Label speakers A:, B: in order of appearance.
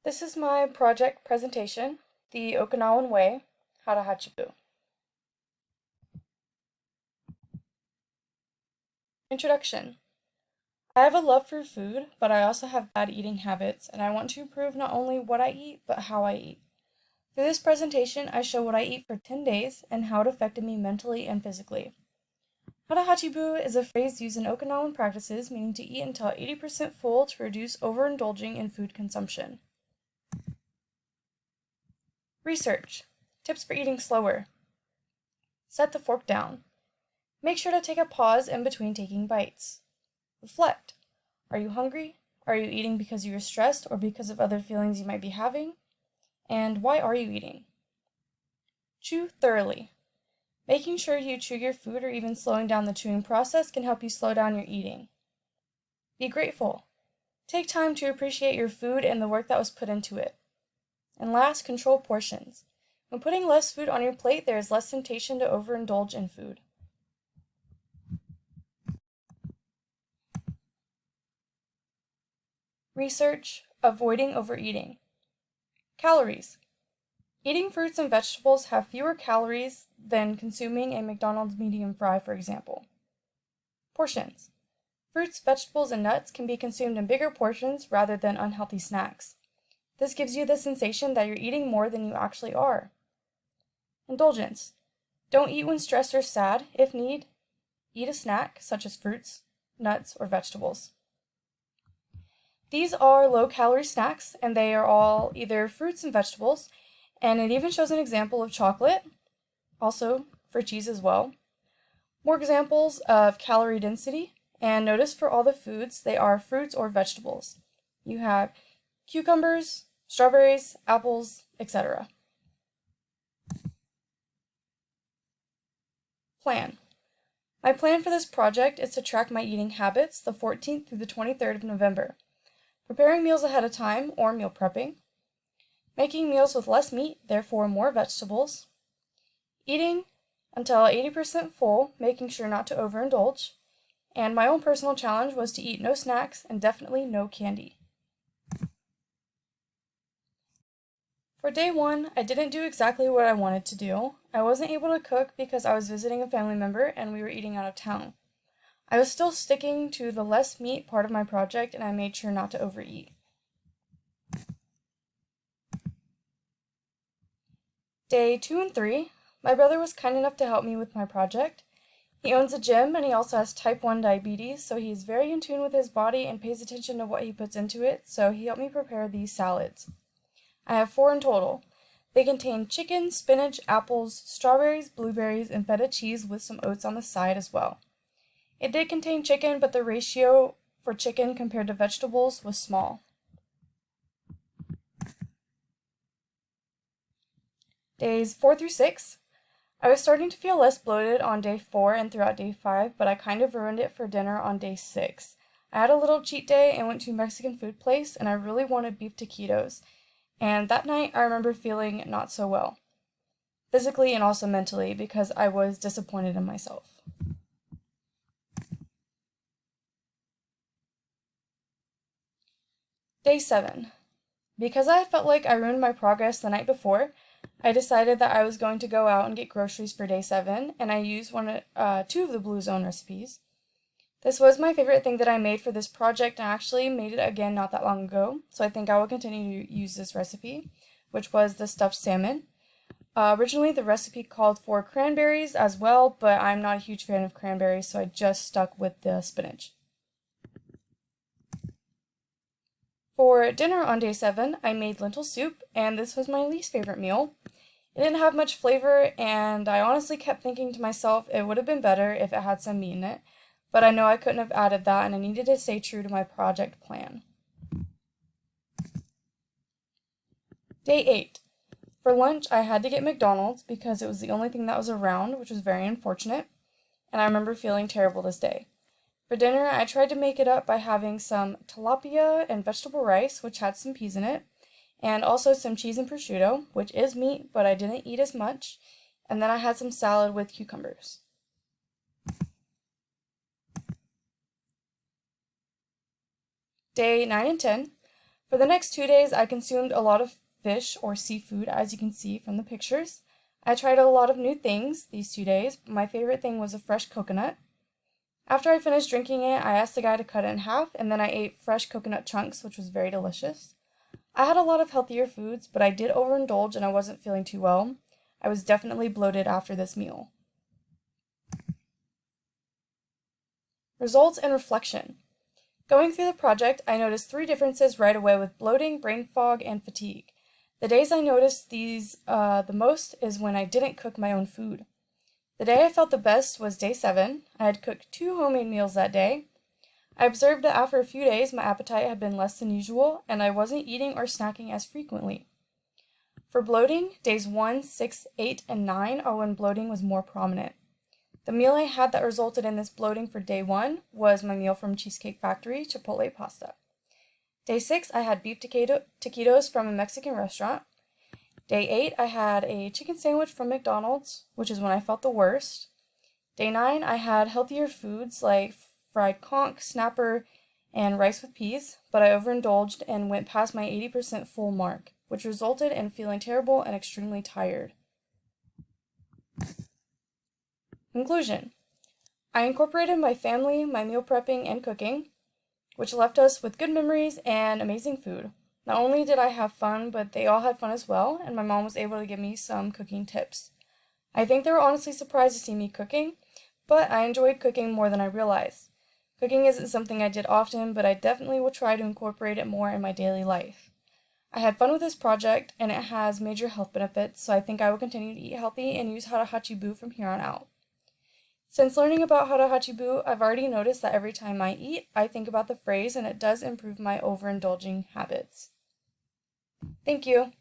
A: This is my project presentation, The Okinawan Way, Hara Hachi Bu. Introduction. I have a love for food, but I also have bad eating habits, and I want to improve not only what I eat, but how I eat. Through this presentation, I show what I eat for 10 days and how it affected me mentally and physically. Hara Hachi Bu is a phrase used in Okinawan practices meaning to eat until 80% full to reduce overindulging in food consumption. Research. Tips for eating slower. Set the fork down. Make sure to take a pause in between taking bites. Reflect. Are you hungry? Are you eating because you are stressed or because of other feelings you might be having? And why are you eating? Chew thoroughly. Making sure you chew your food or even slowing down the chewing process can help you slow down your eating. Be grateful. Take time to appreciate your food and the work that was put into it. And last, control portions. When putting less food on your plate, there is less temptation to overindulge in food. Research, avoiding overeating. Calories. Eating fruits and vegetables have fewer calories than consuming a McDonald's medium fry, for example. Portions. Fruits, vegetables, and nuts can be consumed in bigger portions rather than unhealthy snacks. This gives you the sensation that you're eating more than you actually are. Indulgence. Don't eat when stressed or sad. If need, eat a snack, such as fruits, nuts, or vegetables. These are low-calorie snacks, and they are all either fruits and vegetables, and it even shows an example of chocolate, also for cheese as well. More examples of calorie density, and notice for all the foods, they are fruits or vegetables. You have cucumbers, strawberries, apples, etc. Plan. My plan for this project is to track my eating habits the 14th through the 23rd of November. Preparing meals ahead of time, or meal prepping. Making meals with less meat, therefore more vegetables. Eating until 80% full, making sure not to overindulge. And my own personal challenge was to eat no snacks and definitely no candy. For day 1, I didn't do exactly what I wanted to do. I wasn't able to cook because I was visiting a family member and we were eating out of town. I was still sticking to the less meat part of my project and I made sure not to overeat. Day 2 and 3, my brother was kind enough to help me with my project. He owns a gym and he also has type 1 diabetes, so he's very in tune with his body and pays attention to what he puts into it, so he helped me prepare these salads. I have 4 in total. They contain chicken, spinach, apples, strawberries, blueberries, and feta cheese with some oats on the side as well. It did contain chicken, but the ratio for chicken compared to vegetables was small. Days 4 through 6. I was starting to feel less bloated on day 4 and throughout day 5, but I kind of ruined it for dinner on day 6. I had a little cheat day and went to a Mexican food place, and I really wanted beef taquitos. And that night, I remember feeling not so well, physically and also mentally, because I was disappointed in myself. Day 7. Because I felt like I ruined my progress the night before, I decided that I was going to go out and get groceries for day 7, and I used 2 of the Blue Zone recipes. This was my favorite thing that I made for this project, and I actually made it again not that long ago, so I think I will continue to use this recipe, which was the stuffed salmon. Originally, the recipe called for cranberries as well, but I'm not a huge fan of cranberries, so I just stuck with the spinach. For dinner on day 7, I made lentil soup, and this was my least favorite meal. It didn't have much flavor, and I honestly kept thinking to myself it would have been better if it had some meat in it, but I know I couldn't have added that, and I needed to stay true to my project plan. Day 8. For lunch, I had to get McDonald's because it was the only thing that was around, which was very unfortunate, and I remember feeling terrible this day. For dinner, I tried to make it up by having some tilapia and vegetable rice, which had some peas in it, and also some cheese and prosciutto, which is meat, but I didn't eat as much, and then I had some salad with cucumbers. Day 9 and 10. For the next 2 days, I consumed a lot of fish or seafood, as you can see from the pictures. I tried a lot of new things these 2 days. My favorite thing was a fresh coconut. After I finished drinking it, I asked the guy to cut it in half, and then I ate fresh coconut chunks, which was very delicious. I had a lot of healthier foods, but I did overindulge and I wasn't feeling too well. I was definitely bloated after this meal. Results and reflection. Going through the project, I noticed 3 differences right away with bloating, brain fog, and fatigue. The days I noticed these the most is when I didn't cook my own food. The day I felt the best was day 7. I had cooked 2 homemade meals that day. I observed that after a few days, my appetite had been less than usual, and I wasn't eating or snacking as frequently. For bloating, days 1, 6, 8, and 9 are when bloating was more prominent. The meal I had that resulted in this bloating for day 1 was my meal from Cheesecake Factory, Chipotle pasta. Day 6, I had beef taquitos from a Mexican restaurant. Day 8, I had a chicken sandwich from McDonald's, which is when I felt the worst. Day 9, I had healthier foods like fried conch, snapper, and rice with peas, but I overindulged and went past my 80% full mark, which resulted in feeling terrible and extremely tired. Conclusion. I incorporated my family, my meal prepping, and cooking, which left us with good memories and amazing food. Not only did I have fun, but they all had fun as well, and my mom was able to give me some cooking tips. I think they were honestly surprised to see me cooking, but I enjoyed cooking more than I realized. Cooking isn't something I did often, but I definitely will try to incorporate it more in my daily life. I had fun with this project, and it has major health benefits, so I think I will continue to eat healthy and use Hara Hachi Bu from here on out. Since learning about Hara Hachi Bu, I've already noticed that every time I eat, I think about the phrase, and it does improve my overindulging habits. Thank you.